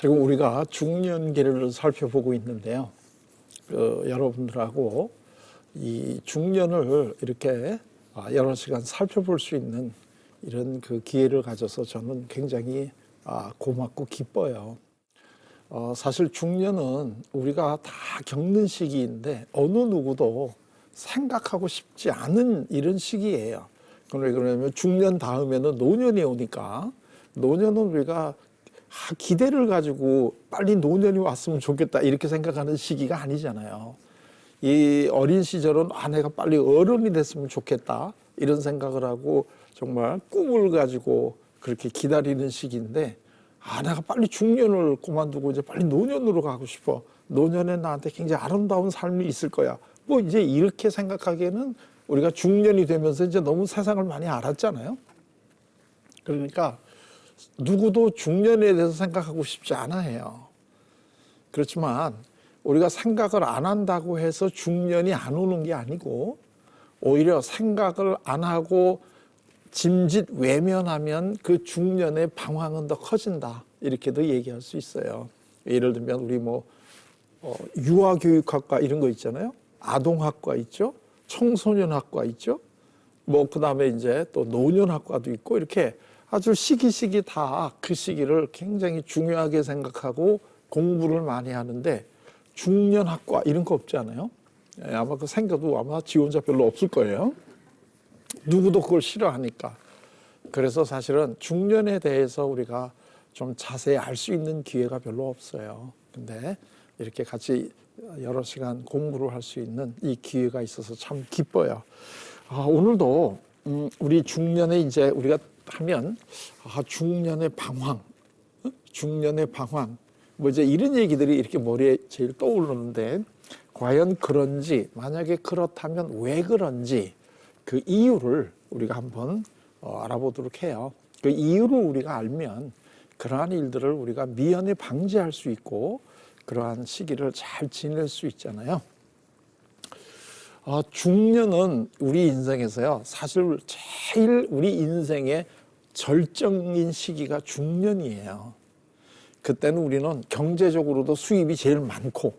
지금 우리가 중년기를 살펴보고 있는데요. 여러분들하고 이 중년을 이렇게 여러 시간 살펴볼 수 있는 이런 그 기회를 가져서 저는 굉장히 고맙고 기뻐요. 사실 중년은 우리가 다 겪는 시기인데 어느 누구도 생각하고 싶지 않은 이런 시기예요. 그러냐면 중년 다음에는 노년이 오니까 노년은 우리가 기대를 가지고 빨리 노년이 왔으면 좋겠다 이렇게 생각하는 시기가 아니잖아요. 이 어린 시절은 내가 빨리 어른이 됐으면 좋겠다 이런 생각을 하고 정말 꿈을 가지고 그렇게 기다리는 시기인데 내가 빨리 중년을 그만두고 이제 빨리 노년으로 가고 싶어. 노년에 나한테 굉장히 아름다운 삶이 있을 거야. 뭐 이제 이렇게 생각하기에는 우리가 중년이 되면서 이제 너무 세상을 많이 알았잖아요. 그러니까 누구도 중년에 대해서 생각하고 싶지 않아 해요. 그렇지만 우리가 생각을 안 한다고 해서 중년이 안 오는 게 아니고 오히려 생각을 안 하고 짐짓 외면하면 그 중년의 방황은 더 커진다. 이렇게도 얘기할 수 있어요. 예를 들면 우리 유아교육학과 이런 거 있잖아요. 아동학과 있죠. 청소년학과 있죠. 그다음에 이제 또 노년학과도 있고 이렇게 아주 시기 다 그 시기를 굉장히 중요하게 생각하고 공부를 많이 하는데 중년학과 이런 거 없지 않아요? 아마 그 생겨도 아마 지원자 별로 없을 거예요. 누구도 그걸 싫어하니까. 그래서 사실은 중년에 대해서 우리가 좀 자세히 알 수 있는 기회가 별로 없어요. 근데 이렇게 같이 여러 시간 공부를 할 수 있는 이 기회가 있어서 참 기뻐요. 오늘도 우리 중년에 이제 우리가 하면 중년의 방황, 중년의 방황 이제 이런 얘기들이 이렇게 머리에 제일 떠오르는데 과연 그런지 만약에 그렇다면 왜 그런지 그 이유를 우리가 한번 알아보도록 해요. 그 이유를 우리가 알면 그러한 일들을 우리가 미연에 방지할 수 있고 그러한 시기를 잘 지낼 수 있잖아요. 중년은 우리 인생에서요 사실 제일 우리 인생의 절정인 시기가 중년이에요. 그때는 우리는 경제적으로도 수입이 제일 많고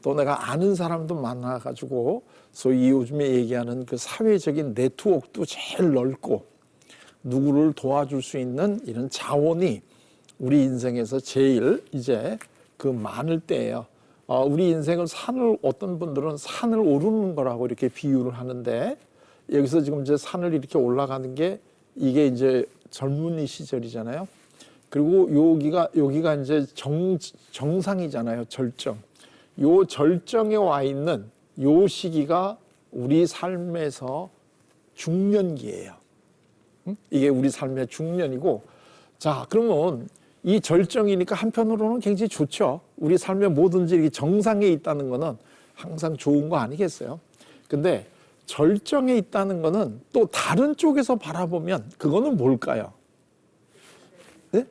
또 내가 아는 사람도 많아가지고 소위 요즘에 얘기하는 그 사회적인 네트워크도 제일 넓고 누구를 도와줄 수 있는 이런 자원이 우리 인생에서 제일 이제 그 많을 때예요. 우리 인생을 어떤 분들은 산을 오르는 거라고 이렇게 비유를 하는데 여기서 지금 이제 산을 이렇게 올라가는 게 이게 이제 젊은이 시절이잖아요. 그리고 여기가 이제 정상이잖아요. 절정. 요 절정에 와 있는 요 시기가 우리 삶에서 중년기예요. 이게 우리 삶의 중년이고 자, 그러면 이 절정이니까 한편으로는 굉장히 좋죠. 우리 삶의 뭐든지 이렇게 정상에 있다는 거는 항상 좋은 거 아니겠어요? 근데 절정에 있다는 거는 또 다른 쪽에서 바라보면 그거는 뭘까요? 네?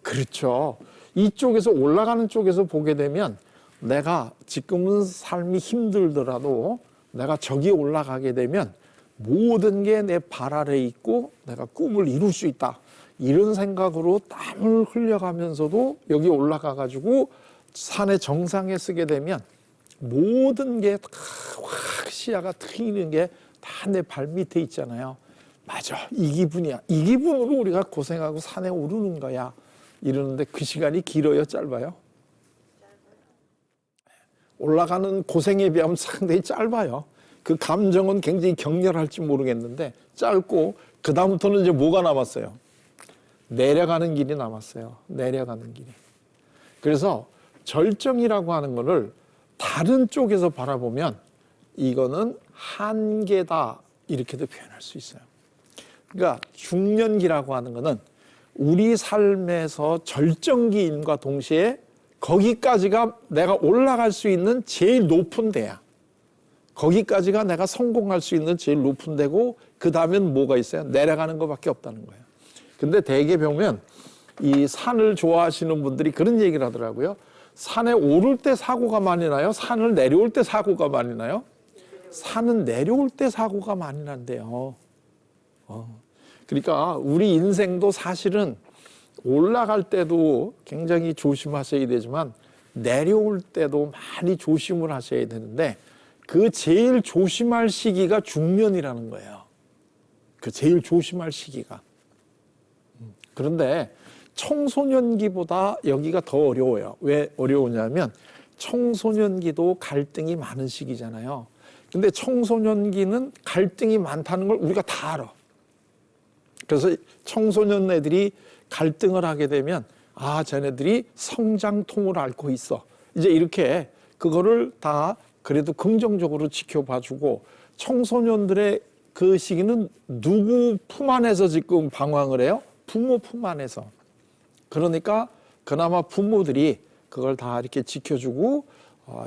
그렇죠. 이쪽에서 올라가는 쪽에서 보게 되면 내가 지금은 삶이 힘들더라도 내가 저기 올라가게 되면 모든 게 내 발 아래에 있고 내가 꿈을 이룰 수 있다. 이런 생각으로 땀을 흘려가면서도 여기 올라가가지고 산의 정상에 서게 되면 모든 게 확 시야가 트이는 게 다 내 발 밑에 있잖아요. 맞아, 이 기분이야. 이 기분으로 우리가 고생하고 산에 오르는 거야. 이러는데 그 시간이 길어요, 짧아요? 올라가는 고생에 비하면 상당히 짧아요. 그 감정은 굉장히 격렬할지 모르겠는데 짧고 그 다음부터는 이제 뭐가 남았어요? 내려가는 길이 남았어요. 내려가는 길이. 그래서 절정이라고 하는 거를 다른 쪽에서 바라보면 이거는 한계다 이렇게도 표현할 수 있어요. 그러니까 중년기라고 하는 거는 우리 삶에서 절정기임과 동시에 거기까지가 내가 올라갈 수 있는 제일 높은 데야. 거기까지가 내가 성공할 수 있는 제일 높은 데고 그 다음엔 뭐가 있어요? 내려가는 것밖에 없다는 거예요. 근데 대개 보면 이 산을 좋아하시는 분들이 그런 얘기를 하더라고요. 산에 오를 때 사고가 많이 나요? 산을 내려올 때 사고가 많이 나요? 산은 내려올 때 사고가 많이 난대요. 그러니까 우리 인생도 사실은 올라갈 때도 굉장히 조심하셔야 되지만 내려올 때도 많이 조심을 하셔야 되는데 그 제일 조심할 시기가 중년이라는 거예요. 그 제일 조심할 시기가. 그런데 청소년기보다 여기가 더 어려워요. 왜 어려우냐면 청소년기도 갈등이 많은 시기잖아요. 근데 청소년기는 갈등이 많다는 걸 우리가 다 알아. 그래서 청소년 애들이 갈등을 하게 되면 아, 쟤네들이 성장통을 앓고 있어. 이제 이렇게 그거를 다 그래도 긍정적으로 지켜봐주고 청소년들의 그 시기는 누구 품 안에서 지금 방황을 해요? 부모 품 안에서. 그러니까 그나마 부모들이 그걸 다 이렇게 지켜주고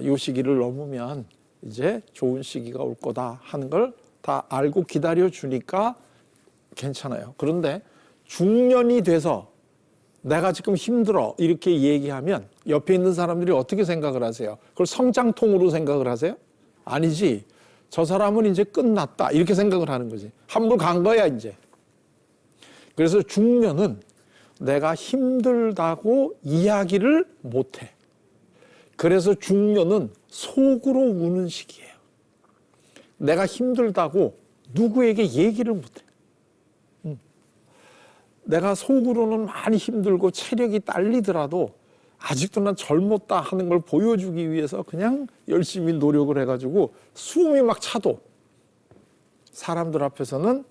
이 시기를 넘으면 이제 좋은 시기가 올 거다 하는 걸 다 알고 기다려주니까 괜찮아요. 그런데 중년이 돼서 내가 지금 힘들어 이렇게 얘기하면 옆에 있는 사람들이 어떻게 생각을 하세요? 그걸 성장통으로 생각을 하세요? 아니지. 저 사람은 이제 끝났다 이렇게 생각을 하는 거지. 한물 간 거야 이제. 그래서 중년은 내가 힘들다고 이야기를 못해. 그래서 중년은 속으로 우는 시기예요. 내가 힘들다고 누구에게 얘기를 못해. 내가 속으로는 많이 힘들고 체력이 딸리더라도 아직도 난 젊었다 하는 걸 보여주기 위해서 그냥 열심히 노력을 해가지고 숨이 막 차도 사람들 앞에서는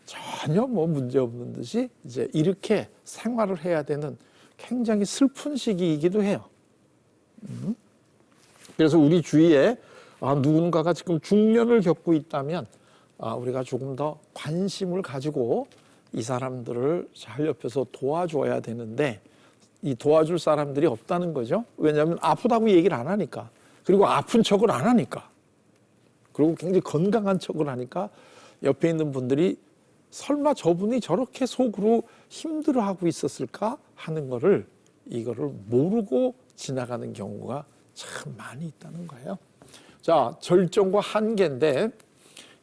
전혀 뭐 문제 없는 듯이 이제 이렇게 생활을 해야 되는 굉장히 슬픈 시기이기도 해요. 그래서 우리 주위에 누군가가 지금 중년을 겪고 있다면 우리가 조금 더 관심을 가지고 이 사람들을 잘 옆에서 도와줘야 되는데 이 도와줄 사람들이 없다는 거죠. 왜냐하면 아프다고 얘기를 안 하니까. 그리고 아픈 척을 안 하니까. 그리고 굉장히 건강한 척을 하니까 옆에 있는 분들이 설마 저분이 저렇게 속으로 힘들어하고 있었을까 하는 거를 이거를 모르고 지나가는 경우가 참 많이 있다는 거예요. 자, 절정과 한계인데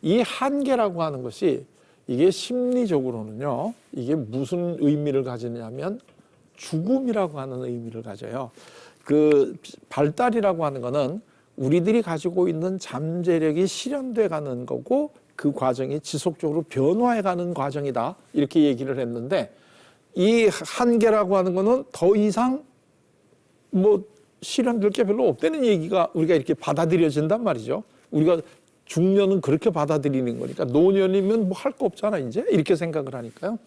이 한계라고 하는 것이 이게 심리적으로는요, 이게 무슨 의미를 가지냐면 죽음이라고 하는 의미를 가져요. 그 발달이라고 하는 거는 우리들이 가지고 있는 잠재력이 실현돼 가는 거고 그 과정이 지속적으로 변화해 가는 과정이다. 이렇게 얘기를 했는데 이 한계라고 하는 거는 더 이상 뭐 실현될 게 별로 없다는 얘기가 우리가 이렇게 받아들여진단 말이죠. 우리가 중년은 그렇게 받아들이는 거니까 노년이면 뭐 할 거 없잖아 이제 이렇게 생각을 하니까요.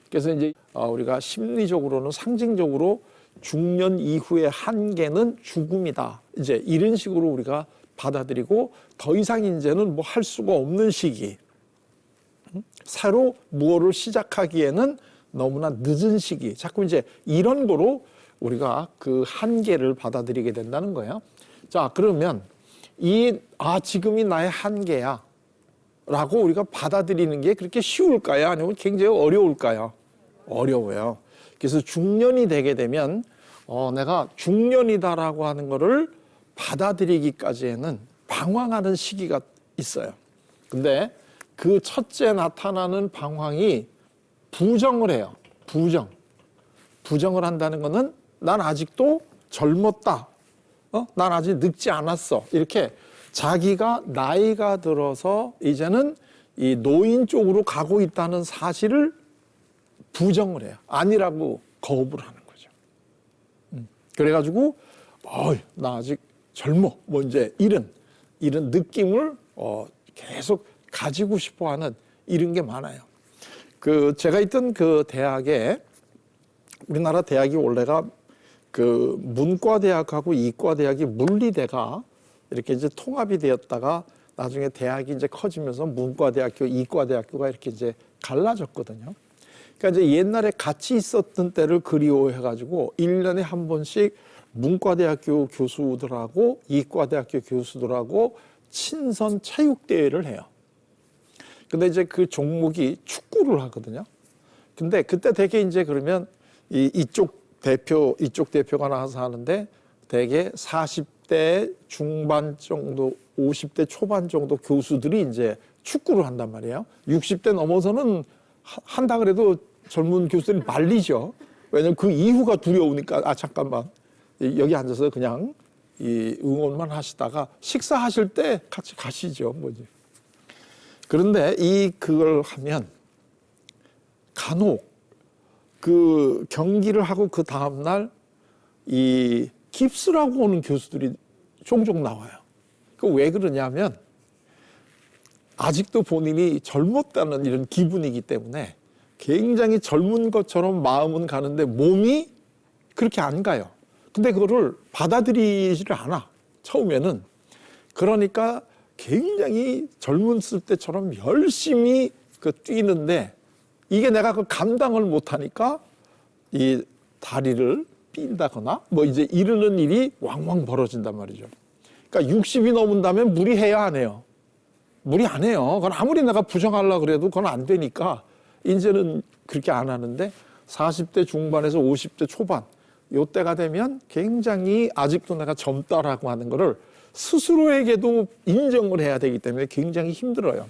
그래서 이제 우리가 심리적으로는 상징적으로 중년 이후의 한계는 죽음이다. 이제 이런 식으로 우리가 받아들이고 더 이상 이제는 뭐 할 수가 없는 시기. 새로 무엇을 시작하기에는 너무나 늦은 시기. 자꾸 이제 이런 거로 우리가 그 한계를 받아들이게 된다는 거예요. 자, 그러면 지금이 나의 한계야 라고 우리가 받아들이는 게 그렇게 쉬울까요? 아니면 굉장히 어려울까요? 어려워요. 그래서 중년이 되게 되면 내가 중년이다라고 하는 거를 받아들이기까지에는 방황하는 시기가 있어요. 근데 그 첫째 나타나는 방황이 부정을 해요. 부정을 한다는 거는 난 아직도 젊었다. 난 아직 늙지 않았어. 이렇게 자기가 나이가 들어서 이제는 이 노인 쪽으로 가고 있다는 사실을 부정을 해요. 아니라고 거부를 하는 거죠. 그래가지고 나 아직 젊어. 뭐 이제 이런 느낌을 계속 가지고 싶어하는 이런 게 많아요. 제가 있던 그 대학에 우리나라 대학이 원래가 그 문과대학하고 이과대학이 물리대가 이렇게 이제 통합이 되었다가 나중에 대학이 이제 커지면서 문과대학교, 이과대학교가 이렇게 이제 갈라졌거든요. 그러니까 이제 옛날에 같이 있었던 때를 그리워해가지고 1년에 한 번씩 문과대학교 교수들하고 이과대학교 교수들하고 친선 체육대회를 해요. 근데 이제 그 종목이 축구를 하거든요. 근데 그때 되게 이제 그러면 이쪽 대표가 나와서 하는데 대개 40대 중반 정도, 50대 초반 정도 교수들이 이제 축구를 한단 말이에요. 60대 넘어서는 한다 그래도 젊은 교수들이 말리죠. 왜냐면 그 이후가 두려우니까. 아 잠깐만, 여기 앉아서 그냥 이 응원만 하시다가 식사하실 때 같이 가시죠, 뭐지. 그런데 그걸 하면 간혹 그 경기를 하고 그 다음날 이 깁스라고 오는 교수들이 종종 나와요. 그 왜 그러냐면 아직도 본인이 젊었다는 이런 기분이기 때문에 굉장히 젊은 것처럼 마음은 가는데 몸이 그렇게 안 가요. 근데 그거를 받아들이지를 않아, 처음에는. 그러니까 굉장히 젊었을 때처럼 열심히 뛰는데 이게 내가 그 감당을 못하니까 이 다리를 삔다거나 뭐 이제 이러는 일이 왕왕 벌어진단 말이죠. 그러니까 60이 넘은다면 무리해야 안 해요. 무리 안 해요. 그건 아무리 내가 부정하려고 그래도 그건 안 되니까 이제는 그렇게 안 하는데 40대 중반에서 50대 초반 요때가 되면 굉장히 아직도 내가 젊다라고 하는 거를 스스로에게도 인정을 해야 되기 때문에 굉장히 힘들어요.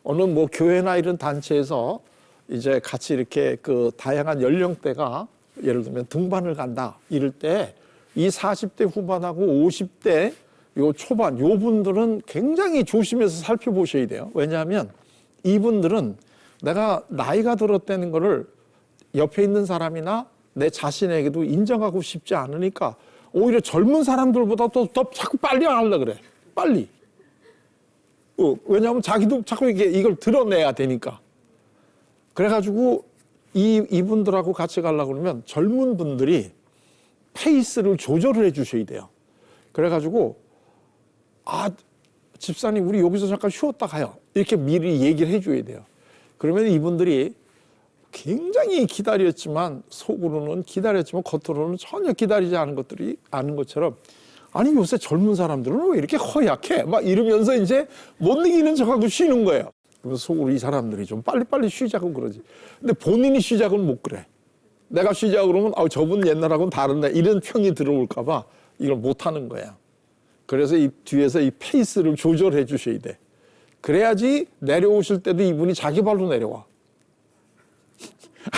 어느 뭐 교회나 이런 단체에서 이제 같이 이렇게 다양한 연령대가 예를 들면 등반을 간다 이럴 때 이 40대 후반하고 50대 요 초반 요 분들은 굉장히 조심해서 살펴보셔야 돼요. 왜냐하면 이분들은 내가 나이가 들었다는 거를 옆에 있는 사람이나 내 자신에게도 인정하고 싶지 않으니까 오히려 젊은 사람들보다 더 자꾸 빨리 하려고 그래. 빨리. 왜냐하면 자기도 자꾸 이걸 드러내야 되니까. 그래가지고 이분들하고 같이 가려고 그러면 젊은 분들이 페이스를 조절을 해 주셔야 돼요. 그래가지고 집사님 우리 여기서 잠깐 쉬었다 가요. 이렇게 미리 얘기를 해줘야 돼요. 그러면 이분들이 굉장히 기다렸지만 속으로는 기다렸지만 겉으로는 전혀 기다리지 않은 것처럼 아니 요새 젊은 사람들은 왜 이렇게 허약해? 막 이러면서 이제 못 이기는 척하고 쉬는 거예요. 그래서 속으로 이 사람들이 좀 빨리빨리 쉬자고 그러지. 근데 본인이 쉬자고는 못 그래. 내가 쉬자고 그러면 저분 옛날하고는 다른데 이런 평이 들어올까 봐 이걸 못 하는 거야. 그래서 이 뒤에서 이 페이스를 조절해 주셔야 돼. 그래야지 내려오실 때도 이분이 자기 발로 내려와.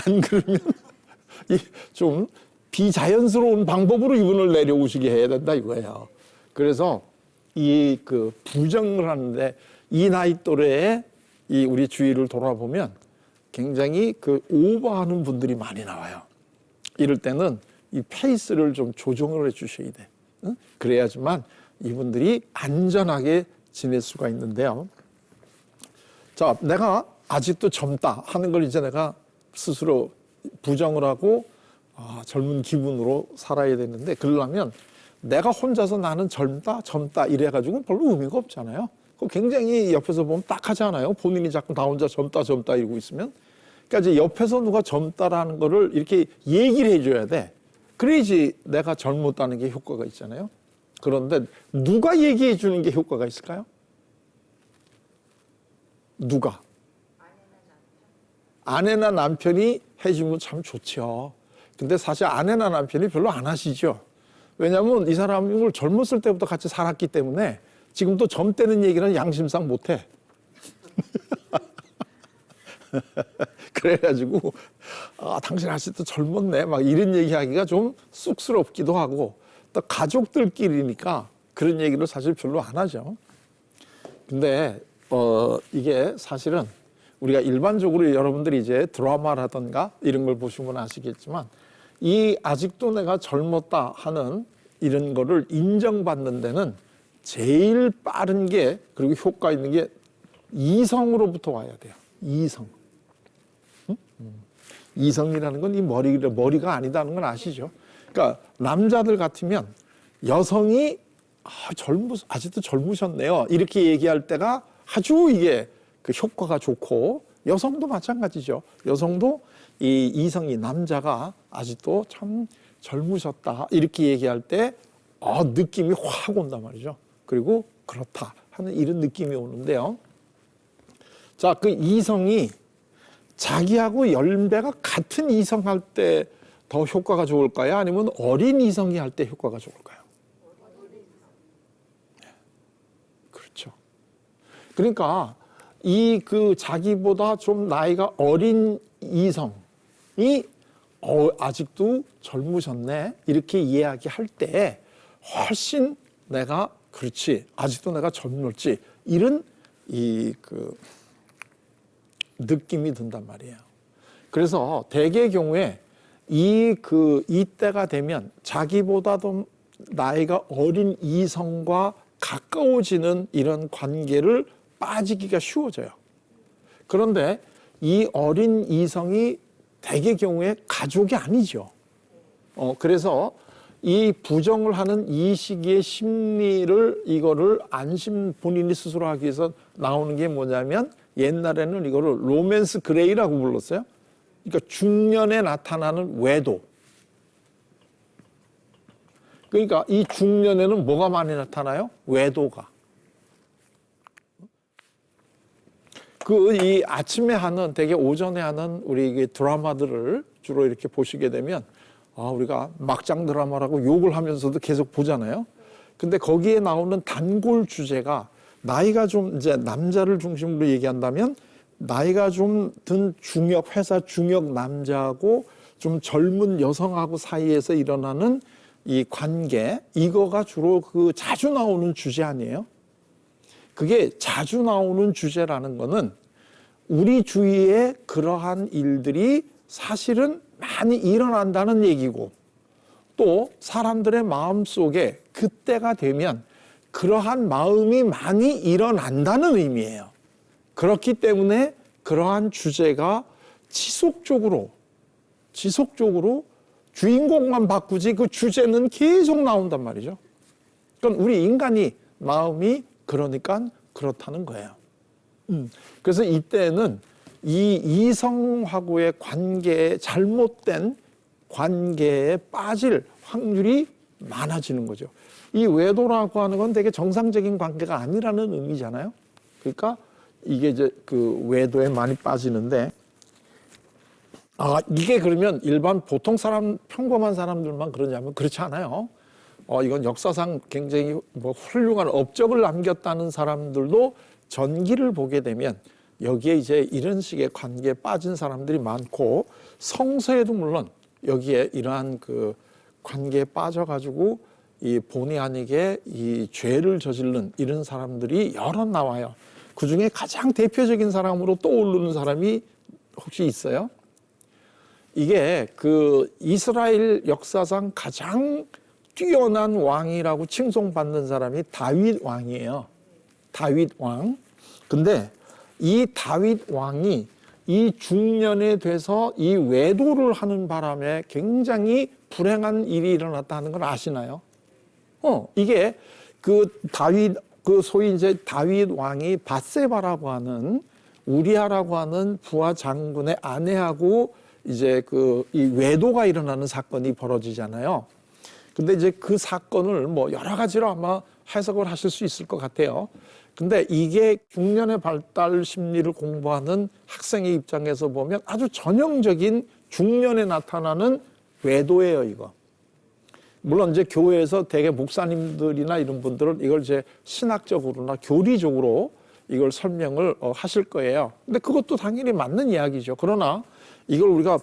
안 그러면 좀 비자연스러운 방법으로 이분을 내려오시게 해야 된다 이거예요. 그래서 부정을 하는데 이 나이 또래에 우리 주위를 돌아보면 굉장히 오버하는 분들이 많이 나와요. 이럴 때는 이 페이스를 좀 조정을 해 주셔야 돼. 응? 그래야지만 이분들이 안전하게 지낼 수가 있는데요. 자, 내가 아직도 젊다 하는 걸 이제 내가 스스로 부정을 하고 젊은 기분으로 살아야 되는데 그러려면 내가 혼자서 나는 젊다 이래가지고 별로 의미가 없잖아요. 그거 굉장히 옆에서 보면 딱하잖아요. 본인이 자꾸 나 혼자 젊다 이러고 있으면. 그러니까 이제 옆에서 누가 젊다라는 거를 이렇게 얘기를 해줘야 돼. 그래야지 내가 젊었다는 게 효과가 있잖아요. 그런데 누가 얘기해 주는 게 효과가 있을까요? 누가? 아내나 남편이 해주면 참 좋죠. 근데 사실 아내나 남편이 별로 안 하시죠. 왜냐하면 이 사람이 젊었을 때부터 같이 살았기 때문에 지금 또 젊다는 얘기는 양심상 못해. 그래가지고 당신 아직도 젊었네 막 이런 얘기하기가 좀 쑥스럽기도 하고 또 가족들끼리니까 그런 얘기를 사실 별로 안 하죠. 근데 이게 사실은 우리가 일반적으로 여러분들이 이제 드라마라든가 이런 걸 보시면 아시겠지만 아직도 내가 젊었다 하는 이런 거를 인정받는 데는 제일 빠른 게 그리고 효과 있는 게 이성으로부터 와야 돼요. 이성. 응? 이성이라는 건 이 머리가 아니다는 건 아시죠? 그러니까 남자들 같으면 여성이 아직도 젊으셨네요. 이렇게 얘기할 때가 아주 이게 효과가 좋고 여성도 마찬가지죠. 여성도 이 이성이 남자가 아직도 참 젊으셨다 이렇게 얘기할 때 느낌이 확 온단 말이죠. 그리고 그렇다 하는 이런 느낌이 오는데요. 자, 그 이성이 자기하고 연배가 같은 이성 할 때 더 효과가 좋을까요? 아니면 어린 이성이 할 때 효과가 좋을까요? 그렇죠. 그러니까 자기보다 좀 나이가 어린 이성, 아직도 젊으셨네 이렇게 이야기할 때 훨씬 내가 그렇지 아직도 내가 젊을지 이런 그 느낌이 든단 말이에요. 그래서 대개의 경우에 이때가 되면 자기보다도 나이가 어린 이성과 가까워지는 이런 관계를 빠지기가 쉬워져요. 그런데 이 어린 이성이 대개 경우에 가족이 아니죠. 그래서 이 부정을 하는 이 시기의 심리를 이거를 본인이 스스로 하기 위해서 나오는 게 뭐냐면 옛날에는 이거를 로맨스 그레이라고 불렀어요. 그러니까 중년에 나타나는 외도. 그러니까 이 중년에는 뭐가 많이 나타나요? 외도가. 이 아침에 하는 되게 오전에 하는 우리 드라마들을 주로 이렇게 보시게 되면 우리가 막장 드라마라고 욕을 하면서도 계속 보잖아요. 근데 거기에 나오는 단골 주제가 나이가 좀 이제 남자를 중심으로 얘기한다면 나이가 좀 든 회사 중역 남자하고 좀 젊은 여성하고 사이에서 일어나는 이 관계, 이거가 주로 자주 나오는 주제 아니에요? 그게 자주 나오는 주제라는 거는 우리 주위에 그러한 일들이 사실은 많이 일어난다는 얘기고 또 사람들의 마음속에 그때가 되면 그러한 마음이 많이 일어난다는 의미예요. 그렇기 때문에 그러한 주제가 지속적으로 주인공만 바꾸지 그 주제는 계속 나온단 말이죠. 그건 우리 인간이 마음이 그러니까 그렇다는 거예요. 그래서 이때는 이 이성하고의 잘못된 관계에 빠질 확률이 많아지는 거죠. 이 외도라고 하는 건 되게 정상적인 관계가 아니라는 의미잖아요. 그러니까 이게 이제 외도에 많이 빠지는데, 이게 그러면 일반 보통 평범한 사람들만 그러냐면 그렇지 않아요. 이건 역사상 굉장히 훌륭한 업적을 남겼다는 사람들도 전기를 보게 되면 여기에 이제 이런 식의 관계에 빠진 사람들이 많고 성서에도 물론 여기에 이러한 관계에 빠져가지고 이 본의 아니게 이 죄를 저지른 이런 사람들이 여러 나와요. 그 중에 가장 대표적인 사람으로 떠오르는 사람이 혹시 있어요? 이게 이스라엘 역사상 가장 뛰어난 왕이라고 칭송받는 사람이 다윗 왕이에요. 다윗 왕. 근데 이 다윗 왕이 이 중년에 돼서 이 외도를 하는 바람에 굉장히 불행한 일이 일어났다는 걸 아시나요? 이게 소위 이제 다윗 왕이 밧세바라고 하는 우리아라고 하는 부하 장군의 아내하고 이제 이 외도가 일어나는 사건이 벌어지잖아요. 근데 이제 그 사건을 여러 가지로 아마 해석을 하실 수 있을 것 같아요. 근데 이게 중년의 발달 심리를 공부하는 학생의 입장에서 보면 아주 전형적인 중년에 나타나는 외도예요, 이거. 물론 이제 교회에서 대개 목사님들이나 이런 분들은 이걸 이제 신학적으로나 교리적으로 이걸 설명을 하실 거예요. 근데 그것도 당연히 맞는 이야기죠. 그러나 이걸 우리가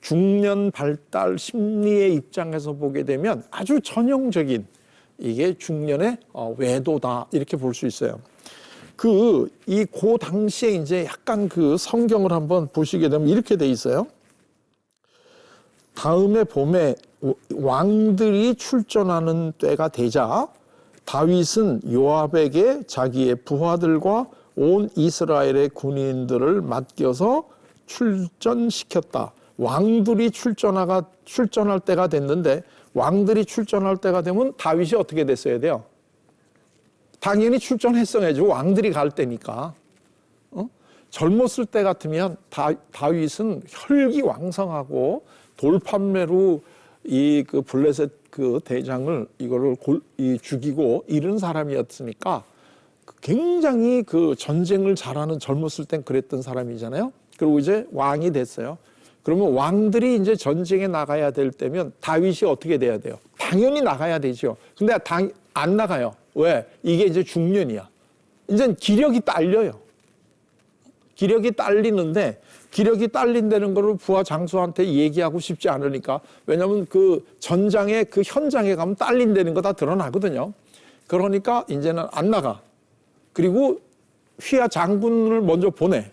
중년 발달 심리의 입장에서 보게 되면 아주 전형적인 이게 중년의 외도다 이렇게 볼 수 있어요. 그 당시에 이제 약간 성경을 한번 보시게 되면 이렇게 돼 있어요. 다음에 봄에 왕들이 출전하는 때가 되자 다윗은 요압에게 자기의 부하들과 온 이스라엘의 군인들을 맡겨서 출전시켰다. 왕들이 출전할 때가 됐는데 왕들이 출전할 때가 되면 다윗이 어떻게 됐어야 돼요? 당연히 출전했어야죠. 왕들이 갈 때니까. 젊었을 때 같으면 다윗은 혈기왕성하고 돌판매로 블레셋 대장을 이거를 죽이고 이런 사람이었으니까 굉장히 전쟁을 잘하는 젊었을 땐 그랬던 사람이잖아요. 그리고 이제 왕이 됐어요. 그러면 왕들이 이제 전쟁에 나가야 될 때면 다윗이 어떻게 돼야 돼요? 당연히 나가야 되죠. 근데 안 나가요. 왜? 이게 이제 중년이야. 이제 기력이 딸려요. 기력이 딸리는데 기력이 딸린다는 거를 부하 장수한테 얘기하고 싶지 않으니까. 왜냐하면 그 전장에 그 현장에 가면 딸린다는 거 다 드러나거든요. 그러니까 이제는 안 나가. 그리고 휘하 장군을 먼저 보내.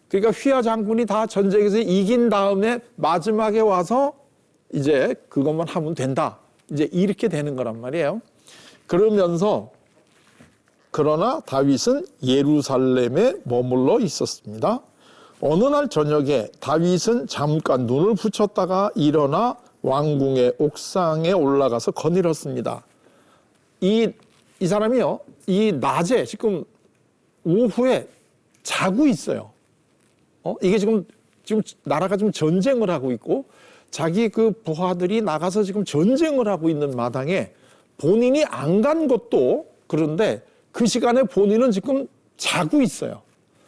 그러니까 휘하 장군이 다 전쟁에서 이긴 다음에 마지막에 와서 이제 그것만 하면 된다. 이제 이렇게 되는 거란 말이에요. 그러면서 그러나 다윗은 예루살렘에 머물러 있었습니다. 어느 날 저녁에 다윗은 잠깐 눈을 붙였다가 일어나 왕궁의 옥상에 올라가서 거닐었습니다. 이 사람이요, 이 낮에 지금 오후에 자고 있어요. 이게 지금 나라가 지금 전쟁을 하고 있고 자기 그 부하들이 나가서 지금 전쟁을 하고 있는 마당에 본인이 안 간 것도 그런데 그 시간에 본인은 지금 자고 있어요.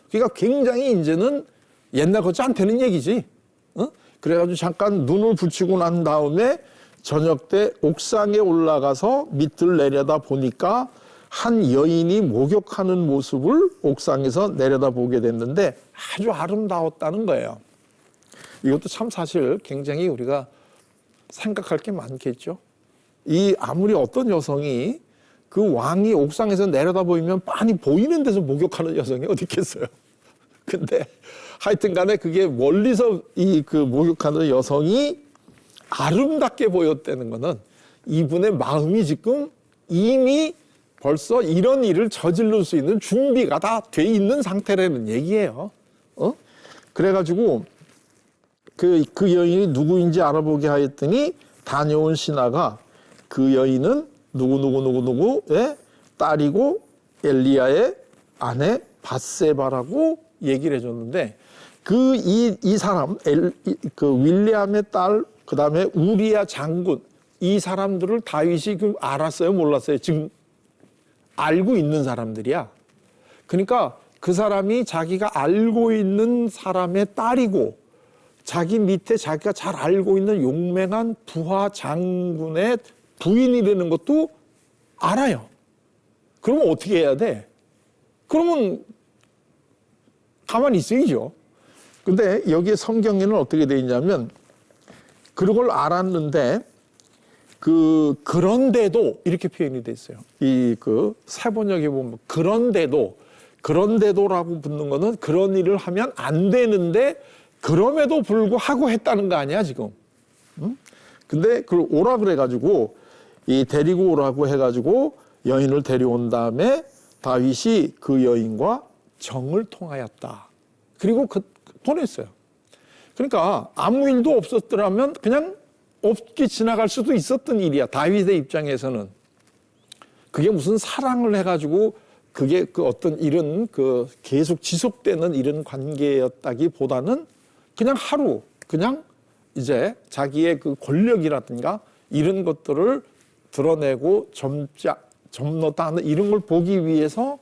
그러니까 굉장히 이제는 옛날 같지 않다는 얘기지. 그래가지고 잠깐 눈을 붙이고 난 다음에 저녁 때 옥상에 올라가서 밑을 내려다 보니까 한 여인이 목욕하는 모습을 옥상에서 내려다보게 됐는데 아주 아름다웠다는 거예요. 이것도 참 사실 굉장히 우리가 생각할 게 많겠죠. 아무리 어떤 여성이 그 왕이 옥상에서 내려다보이면 빤히 보이는 데서 목욕하는 여성이 어디 있겠어요. 근데 하여튼 간에 그게 멀리서 그 목욕하는 여성이 아름답게 보였다는 거는 이분의 마음이 지금 이미 벌써 이런 일을 저지를 수 있는 준비가 다 돼 있는 상태라는 얘기예요. 그래가지고 그 여인이 누구인지 알아보게 하였더니 다녀온 신하가 그 여인은 누구의 딸이고 엘리야의 아내 밧세바라고 얘기를 해줬는데 이 사람 그 윌리암의 딸 그다음에 우리야 장군 이 사람들을 다윗이 지금 알았어요, 몰랐어요? 지금 알고 있는 사람들이야. 그러니까 그 사람이 자기가 알고 있는 사람의 딸이고 자기 밑에 자기가 잘 알고 있는 용맹한 부하 장군의 부인이라는 것도 알아요. 그러면 어떻게 해야 돼? 그러면 가만히 있어야죠. 근데 여기에 성경에는 어떻게 되어 있냐면 그걸 알았는데 그런데도 이렇게 표현이 돼 있어요. 세번역에 보면 그런데도라고 붙는 거는 그런 일을 하면 안 되는데 그럼에도 불구하고 했다는 거 아니야 지금. 근데 그걸 오라 그래가지고 데리고 오라고 해가지고 여인을 데려온 다음에 다윗이 그 여인과 정을 통하였다. 그리고 보냈어요. 그러니까 아무 일도 없었더라면 그냥 없게 지나갈 수도 있었던 일이야. 다윗의 입장에서는. 그게 무슨 사랑을 해가지고 그게 어떤 이런 계속 지속되는 이런 관계였다기보다는 그냥 하루, 그냥 이제 자기의 그 권력이라든가 이런 것들을 드러내고 점넣다 하는 이런 걸 보기 위해서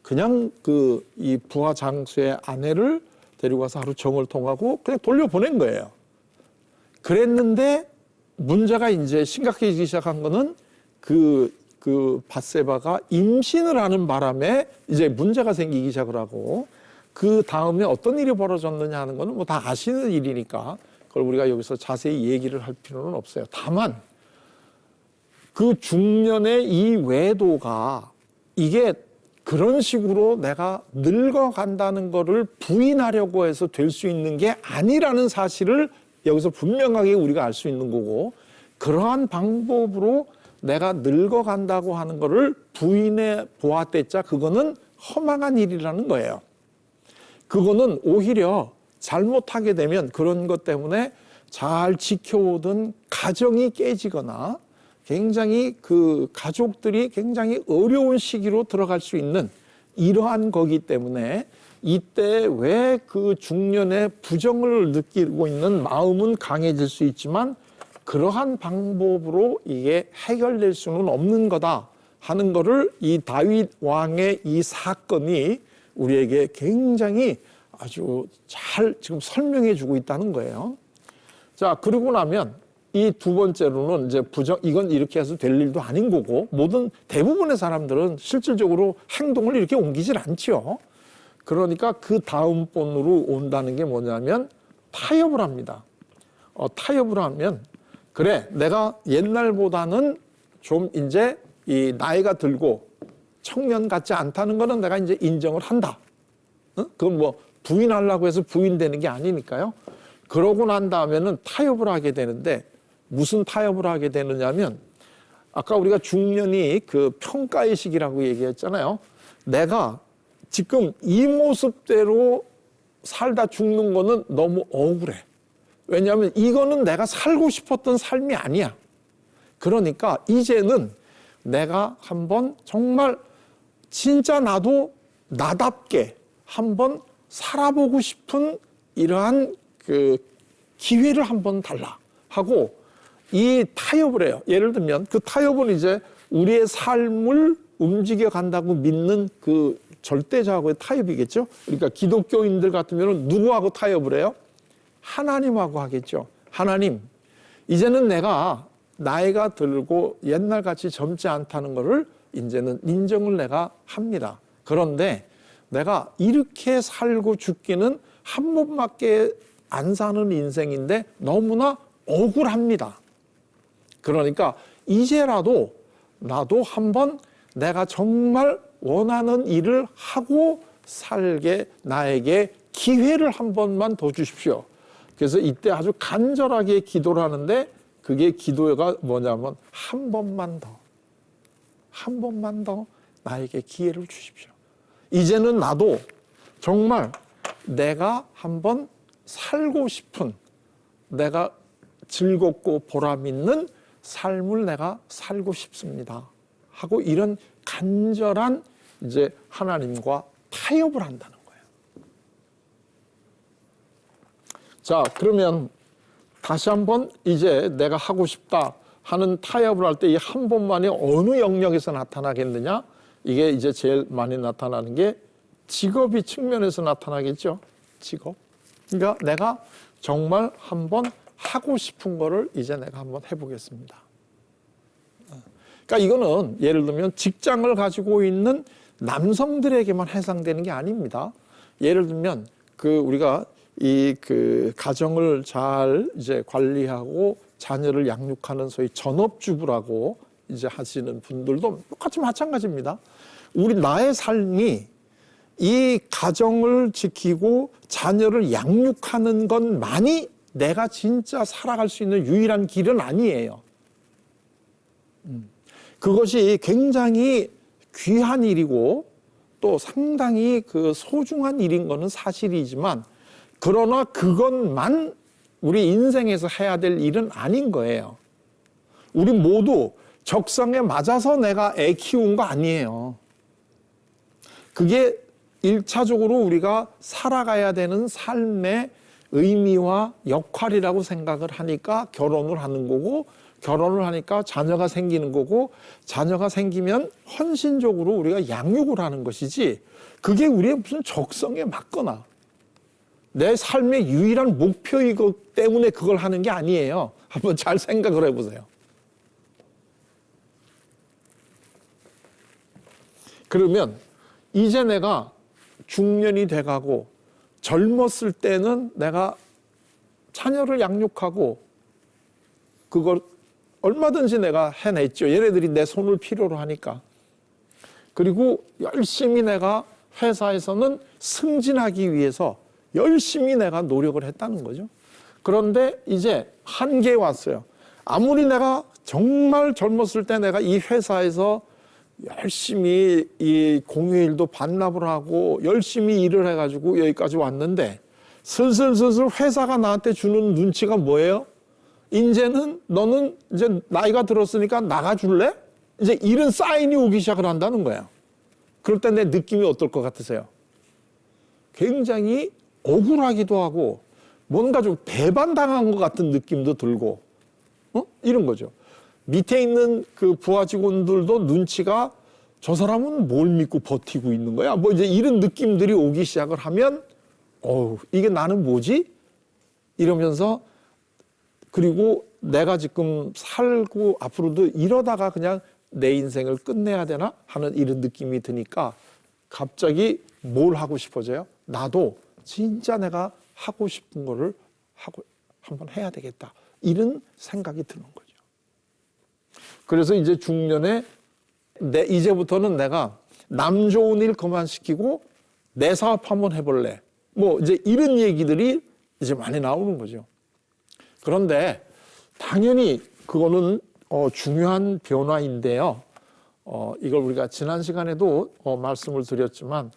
그냥 이 부하 장수의 아내를 데리고 가서 하루 정을 통하고 그냥 돌려보낸 거예요. 그랬는데 문제가 이제 심각해지기 시작한 거는 그 밧세바가 임신을 하는 바람에 이제 문제가 생기기 시작을 하고 그 다음에 어떤 일이 벌어졌느냐 하는 거는 뭐 다 아시는 일이니까 그걸 우리가 여기서 자세히 얘기를 할 필요는 없어요. 다만 그 중년의 이 외도가 이게 그런 식으로 내가 늙어간다는 거를 부인하려고 해서 될 수 있는 게 아니라는 사실을 여기서 분명하게 우리가 알 수 있는 거고 그러한 방법으로 내가 늙어간다고 하는 거를 부인해 보았댔자 그거는 허망한 일이라는 거예요. 그거는 오히려 잘못하게 되면 그런 것 때문에 잘 지켜오던 가정이 깨지거나 굉장히 그 가족들이 굉장히 어려운 시기로 들어갈 수 있는 이러한 거기 때문에 이때 왜 그 중년의 부정을 느끼고 있는 마음은 강해질 수 있지만 그러한 방법으로 이게 해결될 수는 없는 거다 하는 거를 이 다윗 왕의 이 사건이 우리에게 굉장히 아주 잘 지금 설명해 주고 있다는 거예요. 자, 그러고 나면 이 두 번째로는 이제 이건 이렇게 해서 될 일도 아닌 거고 대부분의 사람들은 실질적으로 행동을 이렇게 옮기질 않죠. 그러니까 그 다음 번으로 온다는 게 뭐냐면 타협을 합니다. 타협을 하면 그래 내가 옛날보다는 좀 이제 이 나이가 들고 청년 같지 않다는 거는 내가 이제 인정을 한다. 그건 뭐 부인하려고 해서 부인되는 게 아니니까요. 그러고 난 다음에는 타협을 하게 되는데 무슨 타협을 하게 되느냐면 아까 우리가 중년이 그 평가의 시기라고 얘기했잖아요. 내가 지금 이 모습대로 살다 죽는 거는 너무 억울해. 왜냐하면 이거는 내가 살고 싶었던 삶이 아니야. 그러니까 이제는 내가 한번 정말 진짜 나도 나답게 한번 살아보고 싶은 이러한 그 기회를 한번 달라 하고 이 타협을 해요. 예를 들면 그 타협은 이제 우리의 삶을 움직여 간다고 믿는 그 절대자하고의 타협이겠죠. 그러니까 기독교인들 같으면 누구하고 타협을 해요? 하나님하고 하겠죠. 하나님, 이제는 내가 나이가 들고 옛날같이 젊지 않다는 것을 이제는 인정을 내가 합니다. 그런데 내가 이렇게 살고 죽기는 한 번밖에 안 사는 인생인데 너무나 억울합니다. 그러니까 이제라도 나도 한번 내가 정말 원하는 일을 하고 살게 나에게 기회를 한 번만 더 주십시오. 그래서 이때 아주 간절하게 기도를 하는데 그게 기도가 뭐냐면 한 번만 더 나에게 기회를 주십시오. 이제는 나도 정말 내가 한번 살고 싶은 내가 즐겁고 보람 있는 삶을 내가 살고 싶습니다. 하고 이런 간절한 이제 하나님과 타협을 한다는 거예요. 자, 그러면 다시 한번 이제 내가 하고 싶다 하는 타협을 할 때 이 한 번만이 어느 영역에서 나타나겠느냐? 이게 이제 제일 많이 나타나는 게 직업이 측면에서 나타나겠죠. 직업. 그러니까 내가 정말 한번 하고 싶은 거를 이제 내가 한번 해보겠습니다. 그러니까 이거는 예를 들면 직장을 가지고 있는 남성들에게만 해당되는 게 아닙니다. 예를 들면 그 우리가 이 그 가정을 잘 이제 관리하고 자녀를 양육하는 소위 전업주부라고 이제 하시는 분들도 똑같이 마찬가지입니다. 나의 삶이 이 가정을 지키고 자녀를 양육하는 것만이 내가 진짜 살아갈 수 있는 유일한 길은 아니에요. 그것이 굉장히 귀한 일이고 또 상당히 그 소중한 일인 것은 사실이지만 그러나 그것만 우리 인생에서 해야 될 일은 아닌 거예요. 우리 모두 적성에 맞아서 내가 애 키운 거 아니에요. 그게 1차적으로 우리가 살아가야 되는 삶의 의미와 역할이라고 생각을 하니까 결혼을 하는 거고 결혼을 하니까 자녀가 생기는 거고 자녀가 생기면 헌신적으로 우리가 양육을 하는 것이지 그게 우리의 무슨 적성에 맞거나 내 삶의 유일한 목표이기 때문에 그걸 하는 게 아니에요. 한번 잘 생각을 해보세요. 그러면 이제 내가 중년이 돼가고 젊었을 때는 내가 자녀를 양육하고 그걸 얼마든지 내가 해냈죠. 얘네들이 내 손을 필요로 하니까. 그리고 열심히 내가 회사에서는 승진하기 위해서 열심히 내가 노력을 했다는 거죠. 그런데 이제 한계에 왔어요. 아무리 내가 정말 젊었을 때 내가 이 회사에서 열심히 이 공휴일도 반납을 하고 열심히 일을 해가지고 여기까지 왔는데 슬슬 회사가 나한테 주는 눈치가 뭐예요? 이제는 너는 이제 나이가 들었으니까 나가줄래? 이제 이런 사인이 오기 시작을 한다는 거예요. 그럴 때 내 느낌이 어떨 것 같으세요? 굉장히 억울하기도 하고 뭔가 좀 배반당한 것 같은 느낌도 들고 이런 거죠. 밑에 있는 그 부하 직원들도 눈치가 저 사람은 뭘 믿고 버티고 있는 거야? 뭐 이제 이런 느낌들이 오기 시작을 하면 이게 나는 뭐지? 이러면서 그리고 내가 지금 살고 앞으로도 이러다가 그냥 내 인생을 끝내야 되나 하는 이런 느낌이 드니까 갑자기 뭘 하고 싶어져요? 나도 진짜 내가 하고 싶은 거를 하고 한번 해야 되겠다. 이런 생각이 드는 거죠. 그래서 이제 중년에 이제부터는 내가 남 좋은 일 그만시키고 내 사업 한번 해볼래. 뭐 이제 이런 얘기들이 이제 많이 나오는 거죠. 그런데 당연히 그거는 중요한 변화인데요. 이걸 우리가 지난 시간에도 말씀을 드렸지만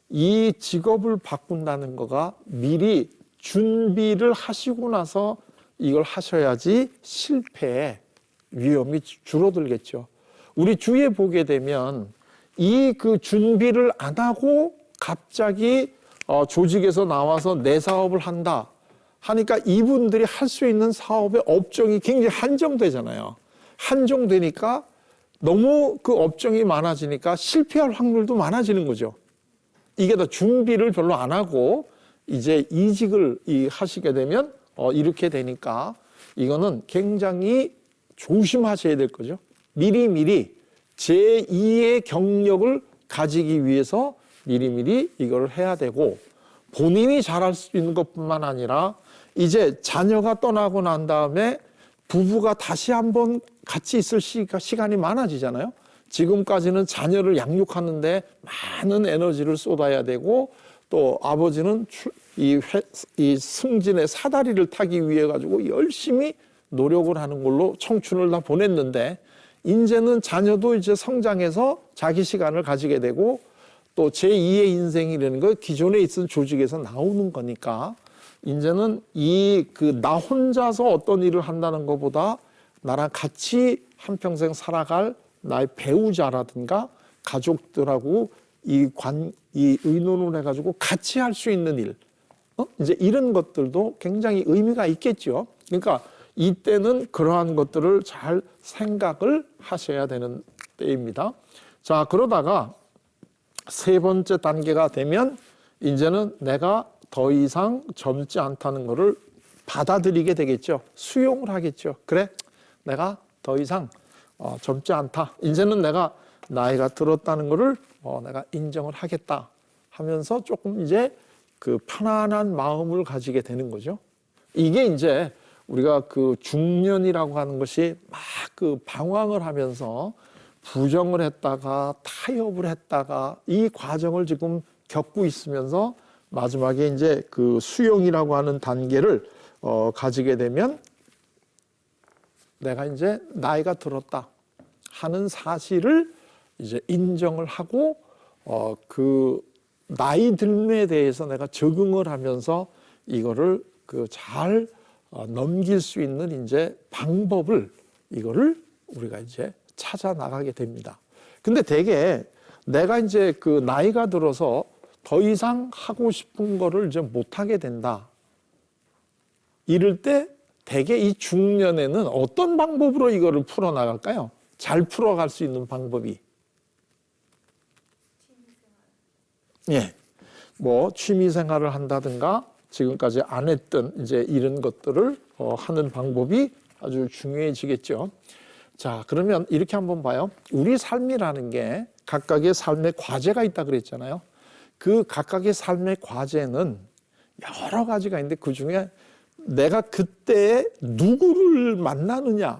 이 직업을 바꾼다는 거가 미리 준비를 하시고 나서 이걸 하셔야지 실패의 위험이 줄어들겠죠. 우리 주위에 보게 되면 이 그 준비를 안 하고 갑자기 조직에서 나와서 내 사업을 한다 하니까 이분들이 할 수 있는 사업의 업종이 굉장히 한정되잖아요. 한정되니까 너무 그 업종이 많아지니까 실패할 확률도 많아지는 거죠. 이게 다 준비를 별로 안 하고 이제 이직을 하시게 되면 이렇게 되니까 이거는 굉장히 조심하셔야 될 거죠. 미리미리 제2의 경력을 가지기 위해서 미리미리 이걸 해야 되고 본인이 잘할 수 있는 것뿐만 아니라 이제 자녀가 떠나고 난 다음에 부부가 다시 한번 같이 있을 시간이 많아지잖아요. 지금까지는 자녀를 양육하는데 많은 에너지를 쏟아야 되고 또 아버지는 이 승진의 사다리를 타기 위해 가지고 열심히 노력을 하는 걸로 청춘을 다 보냈는데 이제는 자녀도 이제 성장해서 자기 시간을 가지게 되고 또 제2의 인생이라는 거 기존에 있던 조직에서 나오는 거니까 이제는 나 혼자서 어떤 일을 한다는 것보다 나랑 같이 한평생 살아갈 나의 배우자라든가 가족들하고 이 의논을 해가지고 같이 할 수 있는 일, 이제 이런 것들도 굉장히 의미가 있겠죠. 그러니까 이때는 그러한 것들을 잘 생각을 하셔야 되는 때입니다. 자, 그러다가 세 번째 단계가 되면 이제는 내가 더 이상 젊지 않다는 것을 받아들이게 되겠죠. 수용을 하겠죠. 그래, 내가 더 이상 젊지 않다. 이제는 내가 나이가 들었다는 것을 내가 인정을 하겠다 하면서 조금 이제 그 편안한 마음을 가지게 되는 거죠. 이게 이제 우리가 그 중년이라고 하는 것이 막 그 방황을 하면서 부정을 했다가 타협을 했다가 이 과정을 지금 겪고 있으면서 마지막에 이제 그 수용이라고 하는 단계를 가지게 되면 내가 이제 나이가 들었다 하는 사실을 이제 인정을 하고 그 나이 들음에 대해서 내가 적응을 하면서 이거를 그 잘 넘길 수 있는 이제 방법을 이거를 우리가 이제 찾아 나가게 됩니다. 근데 되게 내가 이제 그 나이가 들어서 더 이상 하고 싶은 거를 이제 못 하게 된다. 이럴 때 되게 이 중년에는 어떤 방법으로 이거를 풀어 나갈까요? 잘 풀어갈 수 있는 방법이. 예. 뭐 취미 생활을 한다든가 지금까지 안 했던 이제 이런 것들을 하는 방법이 아주 중요해지겠죠. 자, 그러면 이렇게 한번 봐요. 우리 삶이라는 게 각각의 삶의 과제가 있다 그랬잖아요. 그 각각의 삶의 과제는 여러 가지가 있는데 그중에 내가 그때 누구를 만나느냐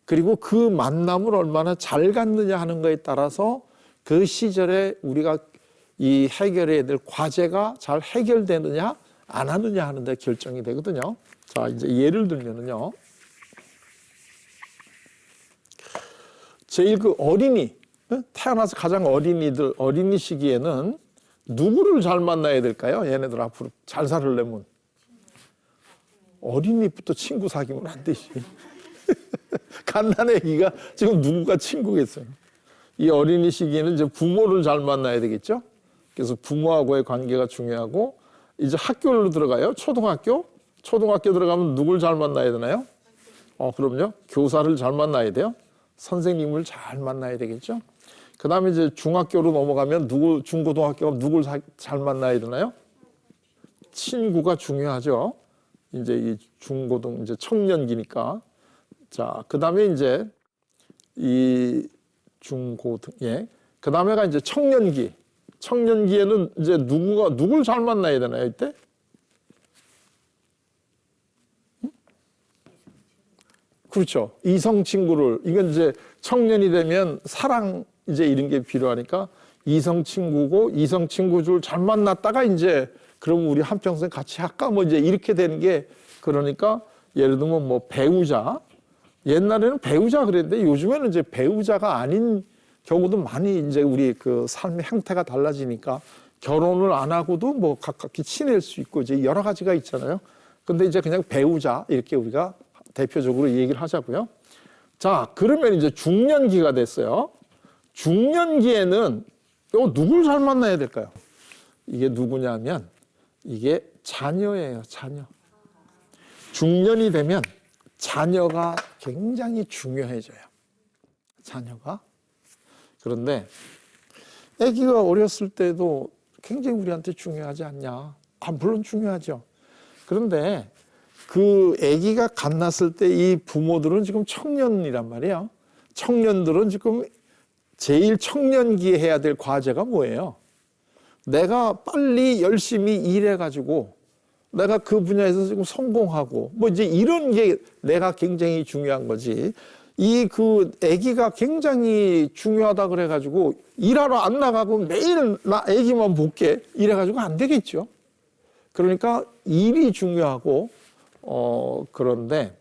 그리고 그 만남을 얼마나 잘 갔느냐 하는 거에 따라서 그 시절에 우리가 이 해결해야 될 과제가 잘 해결되느냐 안 하느냐 하는 데 결정이 되거든요. 자, 이제 예를 들면은요. 제일 그 어린이, 태어나서 가장 어린이 시기에는 누구를 잘 만나야 될까요? 얘네들 앞으로 잘 살려면. 어린이부터 친구 사귀면 안 되지. 갓난 애기가 지금 누구가 친구겠어요. 이 어린이 시기에는 이제 부모를 잘 만나야 되겠죠. 그래서 부모하고의 관계가 중요하고 이제 학교로 들어가요. 초등학교 들어가면 누굴 잘 만나야 되나요? 그럼요. 교사를 잘 만나야 돼요. 선생님을 잘 만나야 되겠죠. 그 다음에 이제 중학교로 넘어가면 중고등학교가 누굴 잘 만나야 되나요? 친구가 중요하죠. 이제 이 중고등, 이제 청년기니까. 자, 그 다음에 이제 이 중고등, 예. 그 다음에가 이제 청년기. 청년기에는 이제 누굴 잘 만나야 되나요, 이때? 그렇죠. 이성 친구를, 이건 이제 청년이 되면 사랑 이제 이런 게 필요하니까 이성 친구고 이성 친구 줄 잘 만났다가 이제 그럼 우리 한평생 같이 할까? 뭐 이제 이렇게 되는 게 그러니까 예를 들면 뭐 배우자. 옛날에는 배우자 그랬는데 요즘에는 이제 배우자가 아닌 경우도 많이 이제 우리 그 삶의 형태가 달라지니까 결혼을 안 하고도 뭐 가깝게 지낼 수 있고 이제 여러 가지가 있잖아요. 근데 이제 그냥 배우자 이렇게 우리가 대표적으로 얘기를 하자고요. 자, 그러면 이제 중년기가 됐어요. 중년기에는 누굴 잘 만나야 될까요? 이게 누구냐면 이게 자녀예요, 자녀. 중년이 되면 자녀가 굉장히 중요해져요. 자녀가. 그런데 아기가 어렸을 때도 굉장히 우리한테 중요하지 않냐? 물론 중요하죠. 그런데 그 아기가 갓 났을 때 이 부모들은 지금 청년이란 말이에요. 청년들은 지금 제일 청년기에 해야 될 과제가 뭐예요? 내가 빨리 열심히 일해가지고 내가 그 분야에서 지금 성공하고 뭐 이제 이런 게 내가 굉장히 중요한 거지. 이 그 아기가 굉장히 중요하다 그래가지고 일하러 안 나가고 매일 나 아기만 볼게 이래가지고 안 되겠죠. 그러니까 일이 중요하고 그런데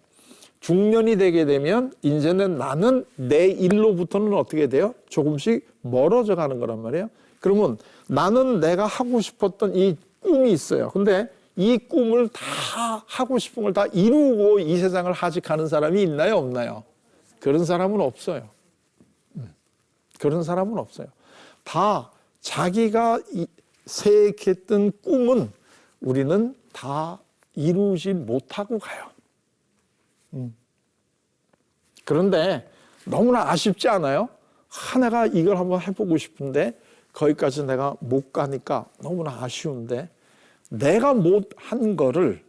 중년이 되게 되면 이제는 나는 내 일로부터는 어떻게 돼요? 조금씩 멀어져 가는 거란 말이에요. 그러면 나는 내가 하고 싶었던 이 꿈이 있어요. 근데 이 꿈을 다 하고 싶은 걸 다 이루고 이 세상을 하직하는 사람이 있나요? 없나요? 그런 사람은 없어요. 그런 사람은 없어요. 다 자기가 생각했던 꿈은 우리는 다 이루지 못하고 가요. 그런데 너무나 아쉽지 않아요? 내가 이걸 한번 해보고 싶은데 거기까지 내가 못 가니까 너무나 아쉬운데 내가 못한 거를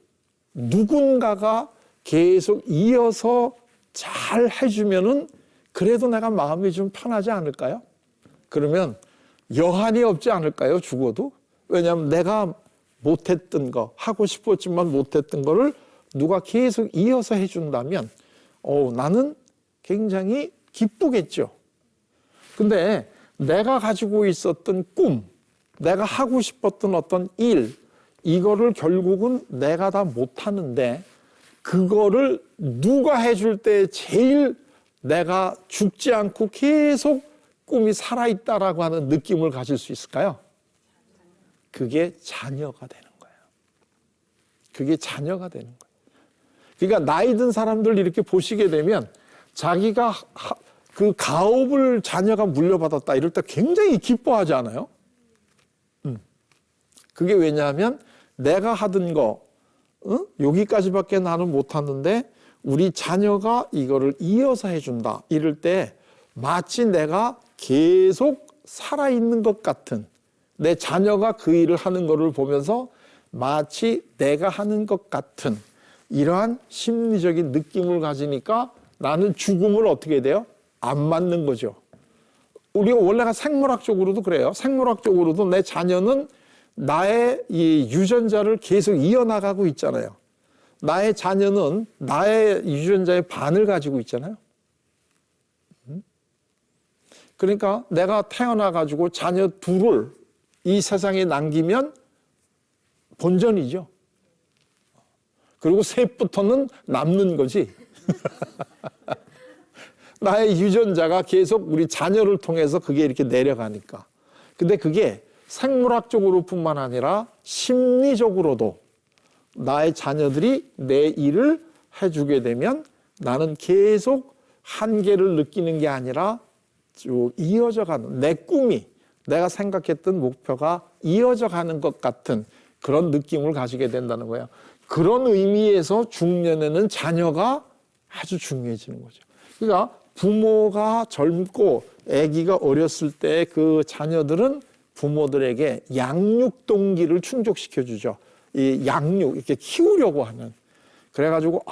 누군가가 계속 이어서 잘 해주면은 그래도 내가 마음이 좀 편하지 않을까요? 그러면 여한이 없지 않을까요? 죽어도? 왜냐하면 내가 못했던 거, 하고 싶었지만 못했던 거를 누가 계속 이어서 해준다면 나는 굉장히 기쁘겠죠. 근데 내가 가지고 있었던 꿈, 내가 하고 싶었던 어떤 일, 이거를 결국은 내가 다 못하는데 그거를 누가 해줄 때 제일 내가 죽지 않고 계속 꿈이 살아있다라고 하는 느낌을 가질 수 있을까요? 그게 자녀가 되는 거예요. 그게 자녀가 되는 거예요. 그러니까 나이 든 사람들 이렇게 보시게 되면 자기가 그 가업을 자녀가 물려받았다 이럴 때 굉장히 기뻐하지 않아요? 그게 왜냐하면 내가 하던 거 여기까지밖에 나는 못하는데 우리 자녀가 이거를 이어서 해준다 이럴 때 마치 내가 계속 살아있는 것 같은 내 자녀가 그 일을 하는 거를 보면서 마치 내가 하는 것 같은 이러한 심리적인 느낌을 가지니까 나는 죽음을 어떻게 돼요? 안 맞는 거죠. 우리가 원래가 생물학적으로도 그래요. 생물학적으로도 내 자녀는 나의 이 유전자를 계속 이어나가고 있잖아요. 나의 자녀는 나의 유전자의 반을 가지고 있잖아요. 그러니까 내가 태어나가지고 자녀 둘을 이 세상에 남기면 본전이죠. 그리고 셋부터는 남는 거지. 나의 유전자가 계속 우리 자녀를 통해서 그게 이렇게 내려가니까. 근데 그게 생물학적으로 뿐만 아니라 심리적으로도 나의 자녀들이 내 일을 해주게 되면 나는 계속 한계를 느끼는 게 아니라 쭉 이어져 가는 내 꿈이 내가 생각했던 목표가 이어져 가는 것 같은 그런 느낌을 가지게 된다는 거예요. 그런 의미에서 중년에는 자녀가 아주 중요해지는 거죠. 그러니까 부모가 젊고 아기가 어렸을 때 그 자녀들은 부모들에게 양육 동기를 충족시켜 주죠. 이 양육 이렇게 키우려고 하는. 그래가지고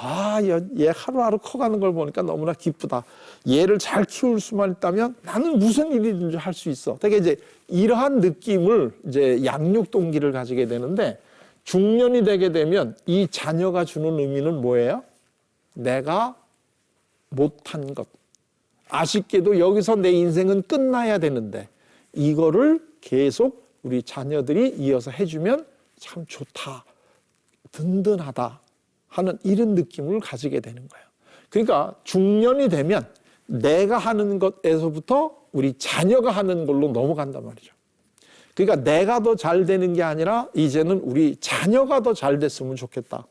얘 하루하루 커가는 걸 보니까 너무나 기쁘다. 얘를 잘 키울 수만 있다면 나는 무슨 일이든지 할 수 있어. 되게 이제 이러한 느낌을 이제 양육 동기를 가지게 되는데 중년이 되게 되면 이 자녀가 주는 의미는 뭐예요? 내가 못한 것. 아쉽게도 여기서 내 인생은 끝나야 되는데 이거를 계속 우리 자녀들이 이어서 해주면 참 좋다, 든든하다 하는 이런 느낌을 가지게 되는 거예요. 그러니까 중년이 되면 내가 하는 것에서부터 우리 자녀가 하는 걸로 넘어간단 말이죠. 그러니까 내가 더 잘 되는 게 아니라 이제는 우리 자녀가 더 잘 됐으면 좋겠다.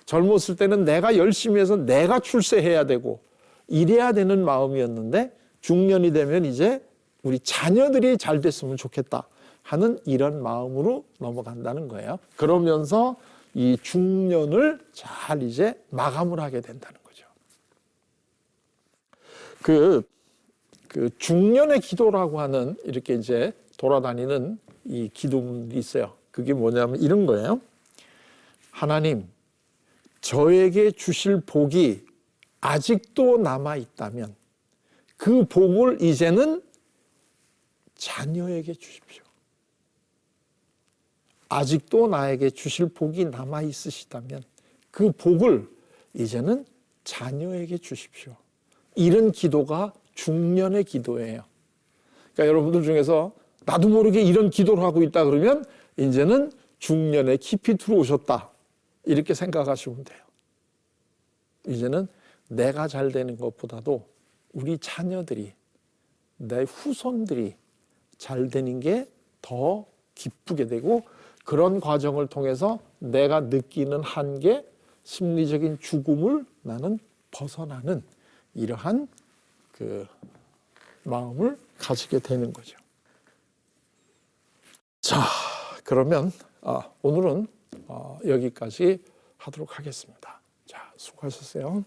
젊었을 때는 내가 열심히 해서 내가 출세해야 되고 이래야 되는 마음이었는데 중년이 되면 이제 우리 자녀들이 잘 됐으면 좋겠다 하는 이런 마음으로 넘어간다는 거예요. 그러면서 이 중년을 잘 이제 마감을 하게 된다는 거죠. 그 중년의 기도라고 하는 이렇게 이제 돌아다니는 이 기도문이 있어요. 그게 뭐냐면 이런 거예요. 하나님, 저에게 주실 복이 아직도 남아 있다면 그 복을 이제는 자녀에게 주십시오. 아직도 나에게 주실 복이 남아 있으시다면 그 복을 이제는 자녀에게 주십시오. 이런 기도가 중년의 기도예요. 그러니까 여러분들 중에서 나도 모르게 이런 기도를 하고 있다 그러면 이제는 중년에 깊이 들어오셨다. 이렇게 생각하시면 돼요. 이제는 내가 잘 되는 것보다도 우리 자녀들이, 내 후손들이 잘 되는 게 더 기쁘게 되고 그런 과정을 통해서 내가 느끼는 한계, 심리적인 죽음을 나는 벗어나는 이러한 그 마음을 가지게 되는 거죠. 자, 그러면 오늘은 여기까지 하도록 하겠습니다. 자, 수고하셨어요.